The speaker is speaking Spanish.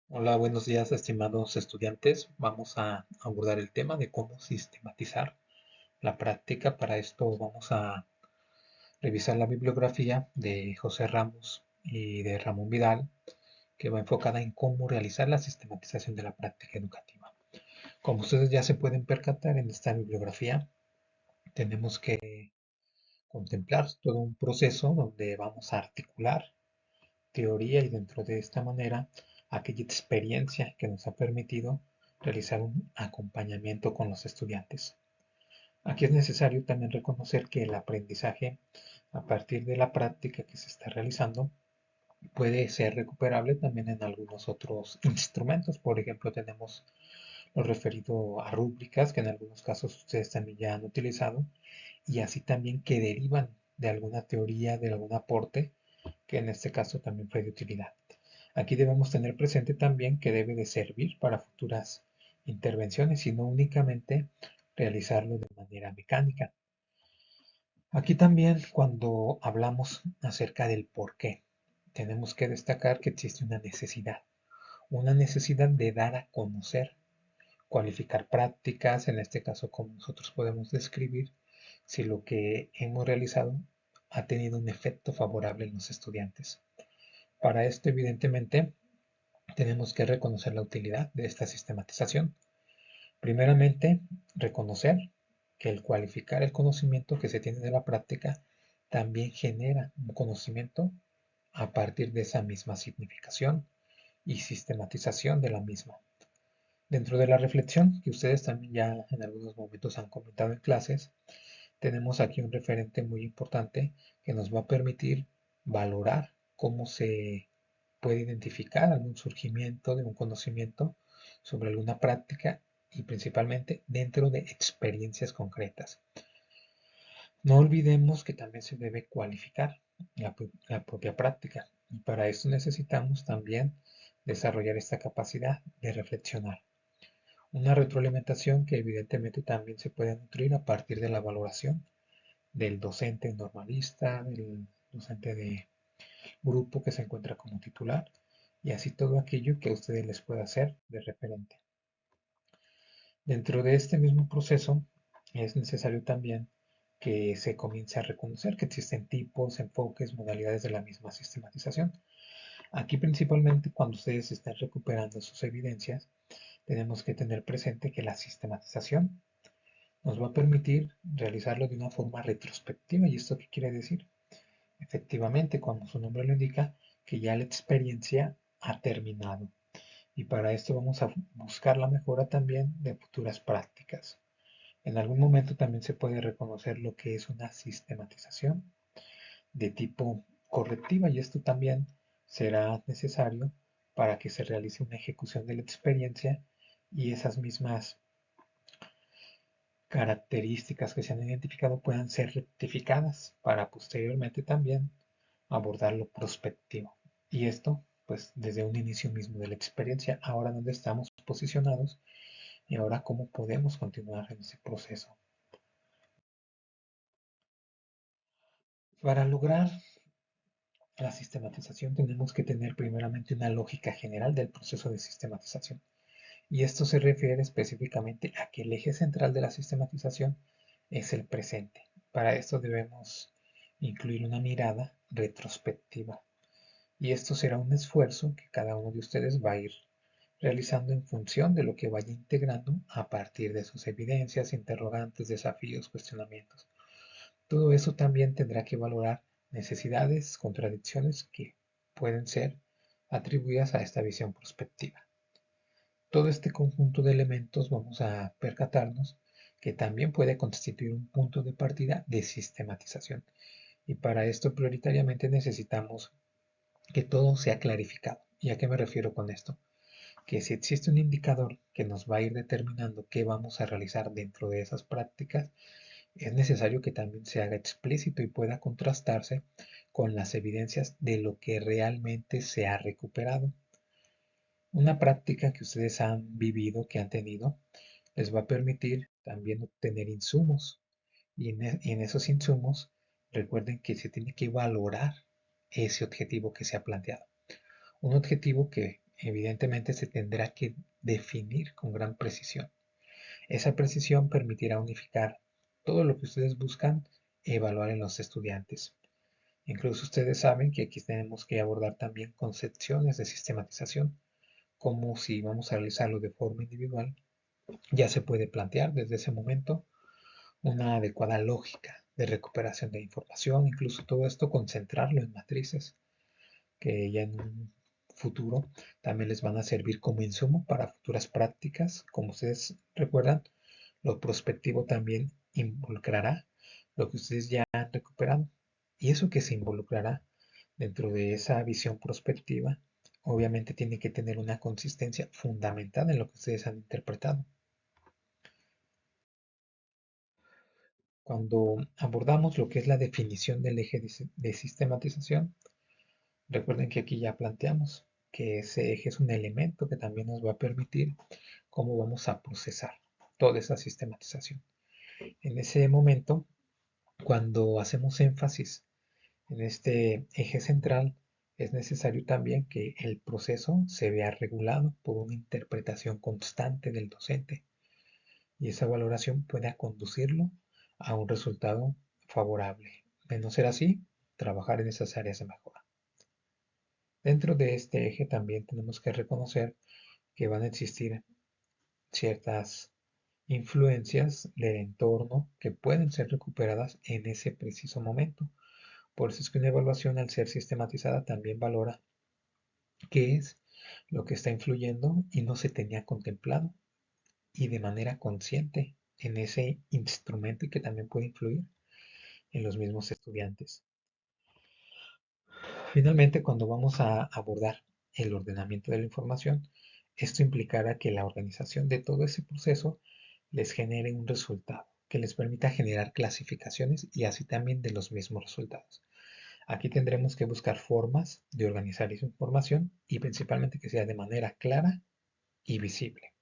Hola, buenos días, estimados estudiantes. Vamos a abordar el tema de cómo sistematizar la práctica. Para esto vamos a revisar la bibliografía de José Ramos y de Ramón Vidal, que va enfocada en cómo realizar la sistematización de la práctica educativa. Como ustedes ya se pueden percatar en esta bibliografía, tenemos que contemplar todo un proceso donde vamos a articular teoría y dentro de esta manera aquella experiencia que nos ha permitido realizar un acompañamiento con los estudiantes. Aquí es necesario también reconocer que el aprendizaje a partir de la práctica que se está realizando puede ser recuperable también en algunos otros instrumentos. Por ejemplo, tenemos lo referido a rúbricas que en algunos casos ustedes también ya han utilizado y así también que derivan de alguna teoría, de algún aporte que en este caso también fue de utilidad. Aquí debemos tener presente también que debe de servir para futuras intervenciones y no únicamente realizarlo de manera mecánica. Aquí también cuando hablamos acerca del por qué, tenemos que destacar que existe una necesidad de dar a conocer, cualificar prácticas, en este caso como nosotros podemos describir si lo que hemos realizado ha tenido un efecto favorable en los estudiantes. Para esto, evidentemente, tenemos que reconocer la utilidad de esta sistematización. Primeramente, reconocer que el cualificar el conocimiento que se tiene de la práctica también genera un conocimiento a partir de esa misma significación y sistematización de la misma. Dentro de la reflexión, que ustedes también ya en algunos momentos han comentado en clases, tenemos aquí un referente muy importante que nos va a permitir valorar cómo se puede identificar algún surgimiento de un conocimiento sobre alguna práctica y principalmente dentro de experiencias concretas. No olvidemos que también se debe cualificar la propia práctica y para eso necesitamos también desarrollar esta capacidad de reflexionar. Una retroalimentación que evidentemente también se puede nutrir a partir de la valoración del docente normalista, del docente de grupo que se encuentra como titular y así todo aquello que a ustedes les pueda hacer de referente. Dentro de este mismo proceso es necesario también que se comience a reconocer que existen tipos, enfoques, modalidades de la misma sistematización. Aquí principalmente cuando ustedes están recuperando sus evidencias, tenemos que tener presente que la sistematización nos va a permitir realizarlo de una forma retrospectiva. ¿Y esto qué quiere decir? Efectivamente, como su nombre lo indica, que ya la experiencia ha terminado. Y para esto vamos a buscar la mejora también de futuras prácticas. En algún momento también se puede reconocer lo que es una sistematización de tipo correctiva y esto también será necesario para que se realice una ejecución de la experiencia y esas mismas características que se han identificado puedan ser rectificadas para posteriormente también abordar lo prospectivo. Y esto, pues, desde un inicio mismo de la experiencia, ahora dónde estamos posicionados y ahora cómo podemos continuar en ese proceso. Para lograr la sistematización tenemos que tener primeramente una lógica general del proceso de sistematización. Y esto se refiere específicamente a que el eje central de la sistematización es el presente. Para esto debemos incluir una mirada retrospectiva. Y esto será un esfuerzo que cada uno de ustedes va a ir realizando en función de lo que vaya integrando a partir de sus evidencias, interrogantes, desafíos, cuestionamientos. Todo eso también tendrá que valorar necesidades, contradicciones que pueden ser atribuidas a esta visión prospectiva. Todo este conjunto de elementos vamos a percatarnos que también puede constituir un punto de partida de sistematización. Y para esto prioritariamente necesitamos que todo sea clarificado. ¿Y a qué me refiero con esto? Que si existe un indicador que nos va a ir determinando qué vamos a realizar dentro de esas prácticas, es necesario que también se haga explícito y pueda contrastarse con las evidencias de lo que realmente se ha recuperado. Una práctica que ustedes han vivido, que han tenido, les va a permitir también obtener insumos. Y en esos insumos, recuerden que se tiene que valorar ese objetivo que se ha planteado. Un objetivo que evidentemente se tendrá que definir con gran precisión. Esa precisión permitirá unificar todo lo que ustedes buscan evaluar en los estudiantes. Incluso ustedes saben que aquí tenemos que abordar también concepciones de sistematización, como si vamos a realizarlo de forma individual, ya se puede plantear desde ese momento una adecuada lógica de recuperación de información, incluso todo esto concentrarlo en matrices que ya en un futuro también les van a servir como insumo para futuras prácticas. Como ustedes recuerdan, lo prospectivo también involucrará lo que ustedes ya han recuperado. Y eso que se involucrará dentro de esa visión prospectiva, obviamente tiene que tener una consistencia fundamental en lo que ustedes han interpretado. Cuando abordamos lo que es la definición del eje de sistematización, recuerden que aquí ya planteamos que ese eje es un elemento que también nos va a permitir cómo vamos a procesar toda esa sistematización. En ese momento, cuando hacemos énfasis en este eje central, es necesario también que el proceso se vea regulado por una interpretación constante del docente y esa valoración pueda conducirlo a un resultado favorable. De no ser así, trabajar en esas áreas de mejora. Dentro de este eje también tenemos que reconocer que van a existir ciertas influencias del entorno que pueden ser recuperadas en ese preciso momento. Por eso es que una evaluación, al ser sistematizada, también valora qué es lo que está influyendo y no se tenía contemplado y de manera consciente en ese instrumento y que también puede influir en los mismos estudiantes. Finalmente, cuando vamos a abordar el ordenamiento de la información, esto implicará que la organización de todo ese proceso les genere un resultado que les permita generar clasificaciones y así también de los mismos resultados. Aquí tendremos que buscar formas de organizar esa información y principalmente que sea de manera clara y visible.